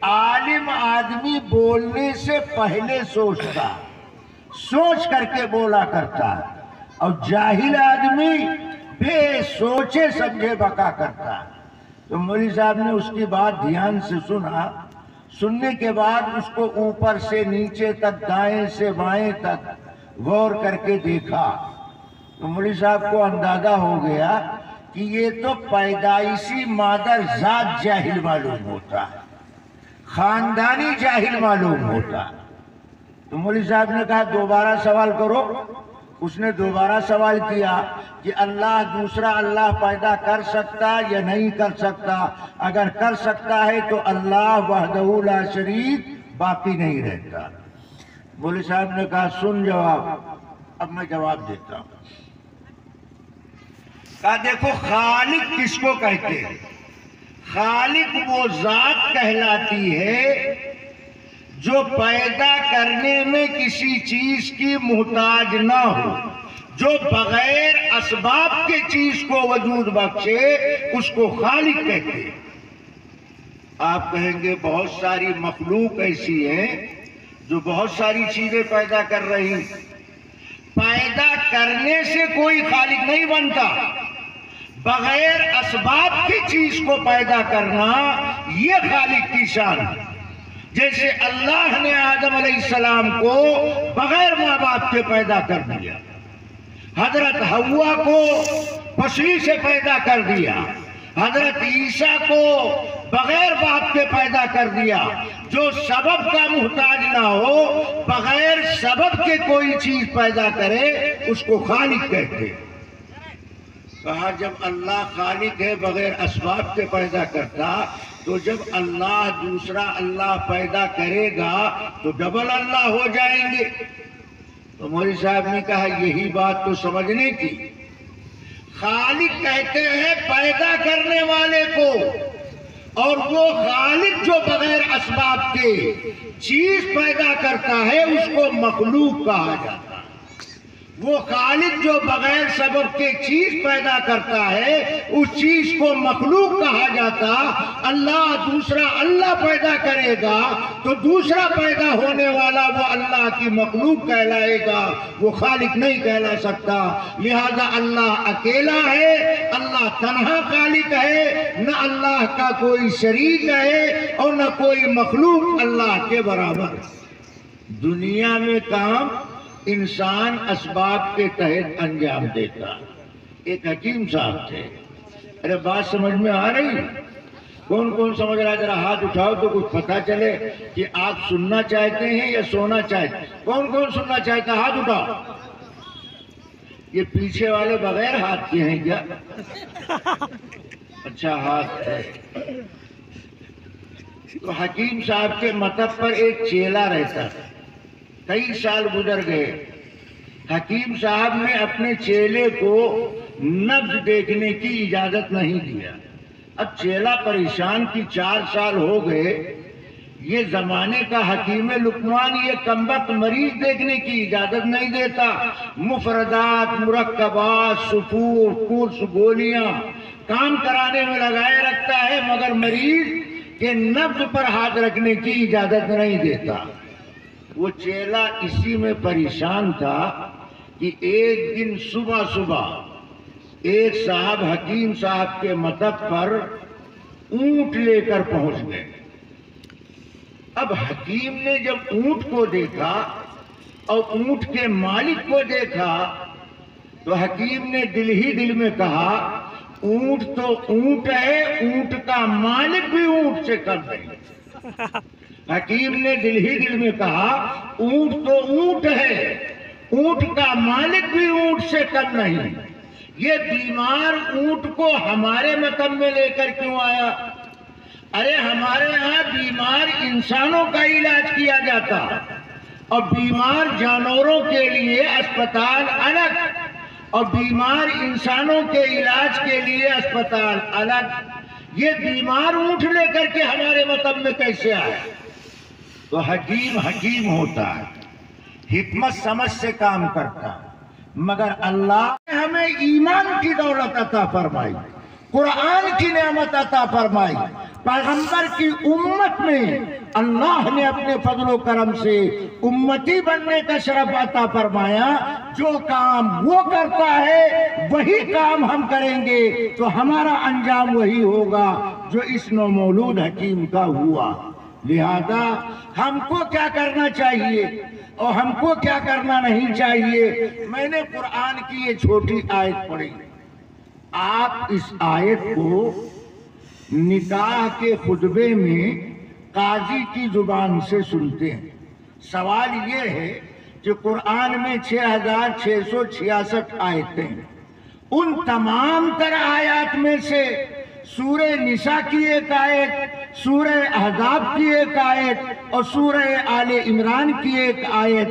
عالم آدمی بولنے سے پہلے سوچتا، سوچ کر کے بولا کرتا، اور جاہل آدمی بے سوچے سمجھے بکا کرتا۔ تو مولوی صاحب نے اس کی بات دھیان سے سنا، سننے کے بعد اس کو اوپر سے نیچے تک، دائیں سے بائیں تک غور کر کے دیکھا تو مولوی صاحب کو اندازہ ہو گیا کہ یہ تو پیدائشی مادر ذات جاہل معلوم ہوتا ہے، خاندانی جاہل معلوم ہوتا۔ تو مولوی صاحب نے کہا دوبارہ سوال کرو۔ اس نے دوبارہ سوال کیا کہ اللہ دوسرا اللہ پیدا کر سکتا یا نہیں کر سکتا؟ اگر کر سکتا ہے تو اللہ وحدہ لا شریک باقی نہیں رہتا۔ مولوی صاحب نے کہا سن جواب، اب میں جواب دیتا ہوں۔ کہا دیکھو خالق کس کو کہتے ہیں؟ خالق وہ ذات کہلاتی ہے جو پیدا کرنے میں کسی چیز کی محتاج نہ ہو، جو بغیر اسباب کے چیز کو وجود بخشے، اس کو خالق کہتے ہیں۔ آپ کہیں گے بہت ساری مخلوق ایسی ہیں جو بہت ساری چیزیں پیدا کر رہی، پیدا کرنے سے کوئی خالق نہیں بنتا، بغیر اسباب کی چیز کو پیدا کرنا یہ خالق کی شان ہے۔ جیسے اللہ نے آدم علیہ السلام کو بغیر ماں باپ کے پیدا کر دیا، حضرت حوا کو پسلی سے پیدا کر دیا، حضرت عیسیٰ کو بغیر باپ کے پیدا کر دیا۔ جو سبب کا محتاج نہ ہو، بغیر سبب کے کوئی چیز پیدا کرے، اس کو خالق کہتے ہیں۔ کہا جب اللہ خالق ہے، بغیر اسباب کے پیدا کرتا، تو جب اللہ دوسرا اللہ پیدا کرے گا تو ڈبل اللہ ہو جائیں گے۔ تو مولوی صاحب نے کہا یہی بات تو سمجھنے کی، خالق کہتے ہیں پیدا کرنے والے کو، اور وہ خالق جو بغیر اسباب کے چیز پیدا کرتا ہے اس کو مخلوق کہا جاتا ہے۔ وہ خالق جو بغیر سبب کے چیز پیدا کرتا ہے اس چیز کو مخلوق کہا جاتا۔ اللہ دوسرا اللہ پیدا کرے گا تو دوسرا پیدا ہونے والا وہ اللہ کی مخلوق کہلائے گا، وہ خالق نہیں کہلا سکتا۔ لہذا اللہ اکیلا ہے، اللہ تنہا خالق ہے، نہ اللہ کا کوئی شریک ہے اور نہ کوئی مخلوق اللہ کے برابر۔ دنیا میں کام انسان اسباب کے تحت انجام دیتا۔ ایک حکیم صاحب تھے، ارے بات سمجھ میں آ رہی؟ کون کون سمجھ رہا ہے؟ ذرا ہاتھ اٹھاؤ تو کچھ پتہ چلے کہ آپ سننا چاہتے ہیں یا سونا چاہتے ہیں۔ کون کون سننا چاہتا ہے؟ ہاتھ اٹھاؤ۔ یہ پیچھے والے بغیر ہاتھ کے ہیں کیا؟ اچھا ہاتھ ہے۔ تو حکیم صاحب کے مطب پر ایک چیلا رہتا تھا، کئی سال گزر گئے۔ حکیم صاحب نے اپنے چیلے کو نبض دیکھنے کی اجازت نہیں دیا۔ اب چیلا پریشان کی 4 سال ہو گئے، یہ زمانے کا حکیم لقمان یہ کمبخت مریض دیکھنے کی اجازت نہیں دیتا، مفردات، مرکبات، سفور، کورس، گولیاں کام کرانے میں لگائے رکھتا ہے، مگر مریض کے نبض پر ہاتھ رکھنے کی اجازت نہیں دیتا۔ وہ چیلا اسی میں پریشان تھا کہ ایک دن صبح صبح ایک صاحب حکیم صاحب کے مطب پر اونٹ لے کر پہنچ گئے۔ اب حکیم نے جب اونٹ کو دیکھا اور اونٹ کے مالک کو دیکھا تو حکیم نے دل ہی دل میں کہا اونٹ تو اونٹ ہے، اونٹ کا مالک بھی اونٹ سے کم نہیں۔ حکیم نے دل ہی دل میں کہا اونٹ تو اونٹ ہے، اونٹ کا مالک بھی اونٹ سے کم نہیں۔ یہ بیمار اونٹ کو ہمارے مطب میں لے کر کیوں آیا؟ ارے ہمارے ہاں بیمار انسانوں کا علاج کیا جاتا اور بیمار جانوروں کے لیے اسپتال الگ، اور بیمار انسانوں کے علاج کے لیے اسپتال الگ۔ یہ بیمار اونٹ لے کر کے ہمارے مطب میں کیسے آیا؟ تو حکیم حکیم ہوتا ہے، حکمت سمجھ سے کام کرتا، مگر اللہ نے ہمیں ایمان کی دولت عطا فرمائی۔ قرآن کی نعمت عطا فرمائی، پیغمبر کی امت میں اللہ نے اپنے فضل و کرم سے امتی بننے کا شرف عطا فرمایا۔ جو کام وہ کرتا ہے وہی کام ہم کریں گے تو ہمارا انجام وہی ہوگا جو اس نومولود حکیم کا ہوا۔ لہذا ہم کو کیا کرنا چاہیے اور ہم کو کیا کرنا نہیں چاہیے؟ میں نے قرآن کی یہ چھوٹی آیت پڑھی، آپ اس آیت کو نکاح کے خطبے میں قاضی کی زبان سے سنتے ہیں۔ سوال یہ ہے کہ قرآن میں 6666 آیتیں ہیں، ان تمام تر آیات میں سے سورہ نساء کی ایک آیت، سورہ احزاب کی ایک آیت اور سورہ آل عمران کی ایک آیت،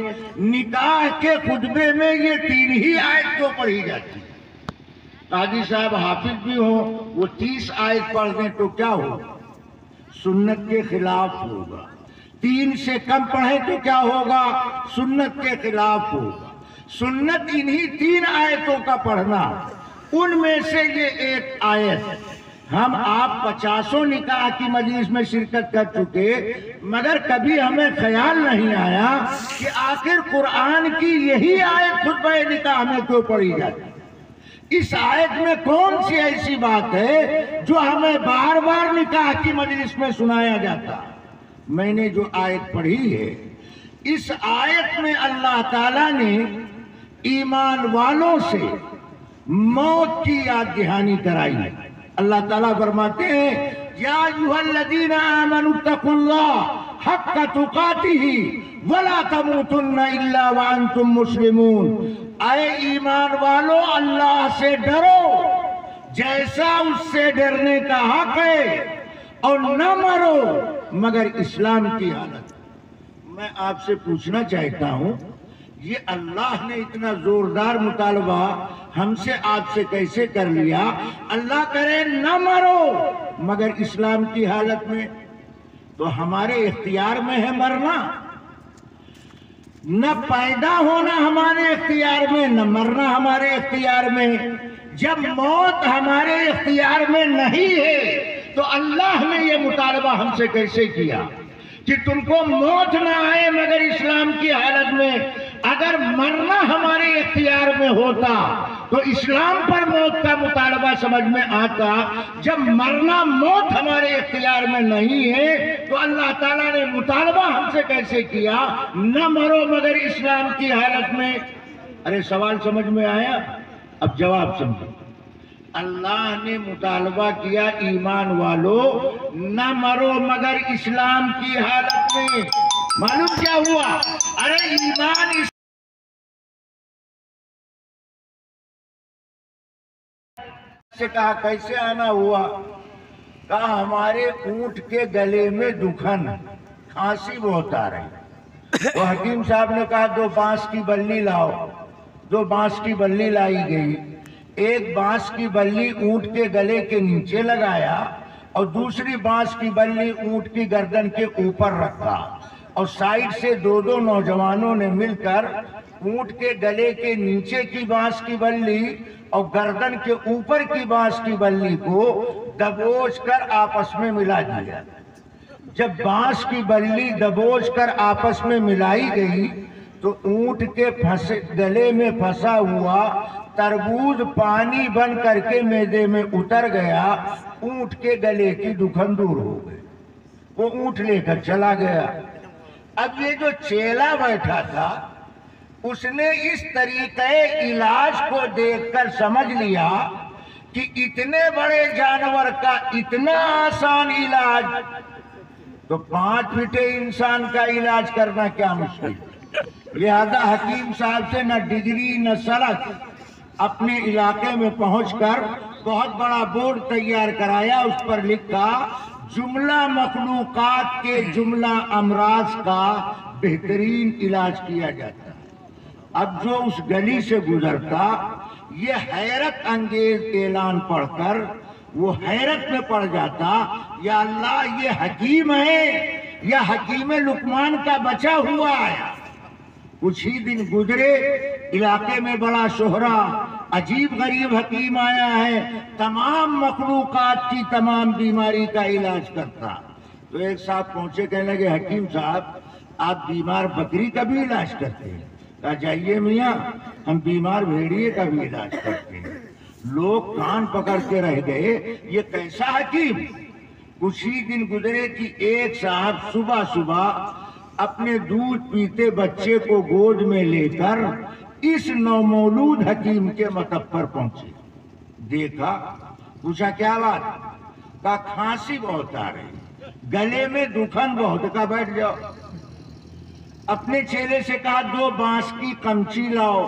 نکاح کے خطبے میں یہ 3 ہی آیت تو پڑھی جاتی ہے۔ قاضی صاحب حافظ بھی ہوں، وہ 30 آیت پڑھ دیں تو کیا ہوگا؟ سنت کے خلاف ہوگا۔ 3 سے کم پڑھیں تو کیا ہوگا؟ سنت کے خلاف ہوگا۔ سنت انہی 3 آیتوں کا پڑھنا، ان میں سے یہ ایک آیت۔ ہم آپ 50 نکاح کی مجلس میں شرکت کر چکے، مگر کبھی ہمیں خیال نہیں آیا کہ آخر قرآن کی یہی آیت خطبہ نکاح میں کیوں پڑھی جاتی ہے۔ اس آیت میں کون سی ایسی بات ہے جو ہمیں بار بار نکاح کی مجلس میں سنایا جاتا؟ میں نے جو آیت پڑھی ہے، اس آیت میں اللہ تعالیٰ نے ایمان والوں سے موت کی یاد دہانی کرائی ہے۔ اللہ تعالیٰ فرماتے ہیں یا ایھا الذین آمنوا اتقوا اللہ حق تقاتہ ولا تموتن الا وانتم مسلمون۔ اے ایمان والو، اللہ سے ڈرو جیسا اس سے ڈرنے کا حق ہے، اور نہ مرو مگر اسلام کی حالت۔ میں آپ سے پوچھنا چاہتا ہوں، یہ اللہ نے اتنا زوردار مطالبہ ہم سے آپ سے کیسے کر لیا؟ اللہ کرے نہ مرو مگر اسلام کی حالت میں، تو ہمارے اختیار میں ہے مرنا؟ نہ پیدا ہونا ہمارے اختیار میں، نہ مرنا ہمارے اختیار میں۔ جب موت ہمارے اختیار میں نہیں ہے تو اللہ نے یہ مطالبہ ہم سے کیسے کیا کہ تم کو موت نہ آئے مگر اسلام کی حالت میں؟ اگر مرنا ہمارے اختیار میں ہوتا تو اسلام پر موت کا مطالبہ سمجھ میں آتا۔ جب مرنا موت ہمارے اختیار میں نہیں ہے تو اللہ تعالیٰ نے مطالبہ ہم سے کیسے کیا نہ مرو مگر اسلام کی حالت میں؟ ارے سوال سمجھ میں آیا؟ اب جواب سمجھو۔ اللہ نے مطالبہ کیا ایمان والو نہ مرو مگر اسلام کی حالت میں۔ معلوم کیا ہوا؟ ارے ایمان سے کہا کیسے آنا ہوا؟ کہا ہمارے اونٹ کے گلے میں دکھن، کھانسی بہت آ رہی۔ تو حکیم صاحب نے کہا 2 بانس کی بلی لاؤ۔ 2 بانس کی بلی لائی گئی۔ ایک بانس کی بلی اونٹ کے گلے کے نیچے لگایا اور دوسری بانس کی بلی اونٹ کی گردن کے اوپر رکھا، اور سائیڈ سے 2 نوجوانوں نے مل کر اونٹ کے گلے کے نیچے کی بانس کی بلی اور گردن کے اوپر کی بانس کی بلی کو دبوچ کر آپس میں ملا دیا۔ جب بانس کی بلی دبوچ کر آپس میں ملائی گئی تو اونٹ کے گلے میں پھنسا ہوا تربوز پانی بن کر کے معدے میں اتر گیا، اونٹ کے گلے کی دکھن دور ہو گئی، وہ اونٹ لے کر چلا گیا۔ اب یہ جو چیلا بیٹھا تھا اس نے اس طریقے علاج کو دیکھ کر سمجھ لیا کہ اتنے بڑے جانور کا اتنا آسان علاج تو 5 فٹے انسان کا علاج کرنا کیا مشکل۔ لہذا حکیم صاحب سے نہ ڈگری نہ سڑک، اپنے علاقے میں پہنچ کر بہت بڑا بورڈ تیار کرایا، اس پر لکھا جملہ مخلوقات کے جملہ امراض کا بہترین علاج کیا جاتا ہے۔ اب جو اس گلی سے گزرتا یہ حیرت انگیز اعلان پڑھ کر وہ حیرت میں پڑ جاتا، یا اللہ یہ حکیم ہے یا حکیم لقمان کا بچا ہوا ہے۔ کچھ ہی دن گزرے، علاقے میں بڑا شہرا، عجیب غریب حکیم آیا ہے، تمام مخلوقات کی تمام بیماری کا علاج کرتا۔ تو ایک صاحب پہنچے، کہنے لگے حکیم صاحب آپ بیمار بکری کا بھی علاج کرتے ہیں؟ کہا جائیے میاں، ہم بیمار بھیڑیے کا بھی علاج کرتے ہیں۔ لوگ کان پکڑ کے رہ گئے، یہ کیسا حکیم؟ کچھ ہی دن گزرے کہ ایک صاحب صبح صبح اپنے دودھ پیتے بچے کو گود میں لے کر اس نومولود حکیم کے مکتب پر پہنچے۔ دیکھا، پوچھا کیا بات؟ کہا کھانسی بہت آ رہی، گلے میں دکھن بہت۔ کہا بیٹھ جاؤ۔ اپنے چیلے سے کہا 2 بانس کی کمچی لاؤ۔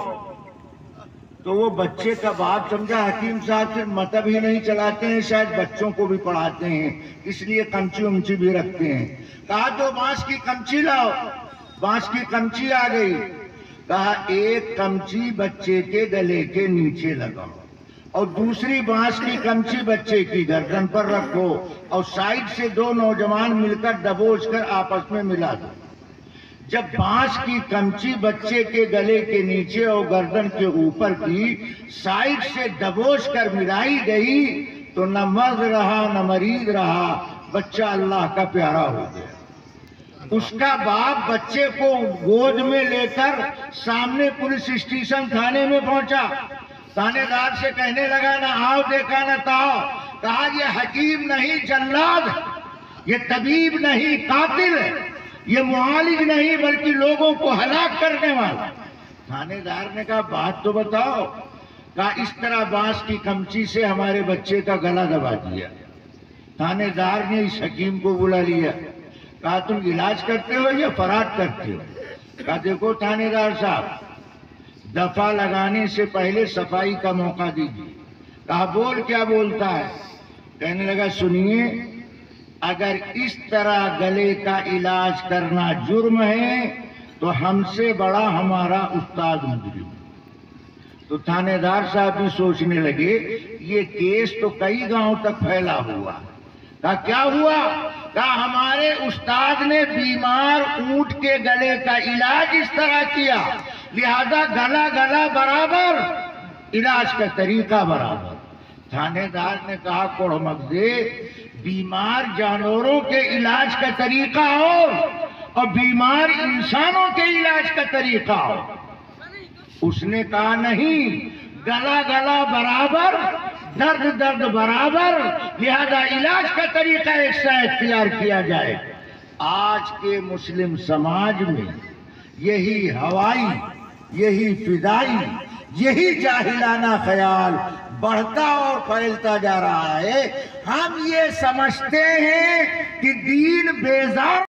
تو وہ بچے کا باپ سمجھا حکیم صاحب صرف مطلب ہی نہیں چلاتے ہیں، شاید بچوں کو بھی پڑھاتے ہیں، اس لیے کمچی امچی بھی رکھتے ہیں۔ کہا 2 بانس کی کمچی لاؤ۔ بانس کی کمچی آ گئی۔ کہا ایک کمچی بچے کے گلے کے نیچے لگاؤ اور دوسری بانس کی کمچی بچے کی گردن پر رکھو اور سائیڈ سے 2 نوجوان مل کر دبوچ کر آپس میں ملا دو۔ جب بانس کی کمچی بچے کے گلے کے نیچے اور گردن کے اوپر کی سائیڈ سے دبوچ کر ملائی گئی تو نہ مرد رہا نہ مریض رہا، بچہ اللہ کا پیارا ہو گیا۔ اس کا باپ بچے کو گود میں لے کر سامنے پولیس اسٹیشن تھانے میں پہنچا۔ تھانے دار سے کہنے لگا نہ آؤ دیکھا نہ تاؤ۔ کہا یہ حکیم نہیں جلاد، یہ طبیب نہیں قاتل، یہ معالج نہیں بلکہ لوگوں کو ہلاک کرنے والا۔ تھانے دار نے کہا بات تو بتاؤ۔ کہا اس طرح بانس کی کمچی سے ہمارے بچے کا گلا دبا دیا۔ تھانے دار نے اس حکیم کو بلا لیا۔ کہا تم علاج کرتے ہو یا فرار کرتے ہو؟ کہا دیکھو تھانے دار صاحب، دفعہ لگانے سے پہلے صفائی کا موقع دیجیے۔ کہا بول کیا بولتا ہے؟ کہنے لگا سنیے، اگر اس طرح گلے کا علاج کرنا جرم ہے تو ہم سے بڑا ہمارا استاد مجرم۔ تو تھانے دار صاحب بھی سوچنے لگے یہ کیس تو کئی گاؤں تک پھیلا ہوا۔ کہا کیا ہوا؟ کہا ہمارے استاد نے بیمار اونٹ کے گلے کا علاج اس طرح کیا، لہذا گلا گلا برابر، علاج کا طریقہ برابر۔ تھانے دار نے کہا کوڑ مغزے، بیمار جانوروں کے علاج کا طریقہ اور بیمار انسانوں کے علاج کا طریقہ ہو۔ اس نے کہا نہیں، گلا گلا برابر، درد درد برابر، لہذا علاج کا طریقہ ایک سا اختیار کیا جائے۔ آج کے مسلم سماج میں یہی ہوائی، یہی فضائی، یہی جاہلانہ خیال بڑھتا اور پھیلتا جا رہا ہے۔ ہم یہ سمجھتے ہیں کہ دین بیزار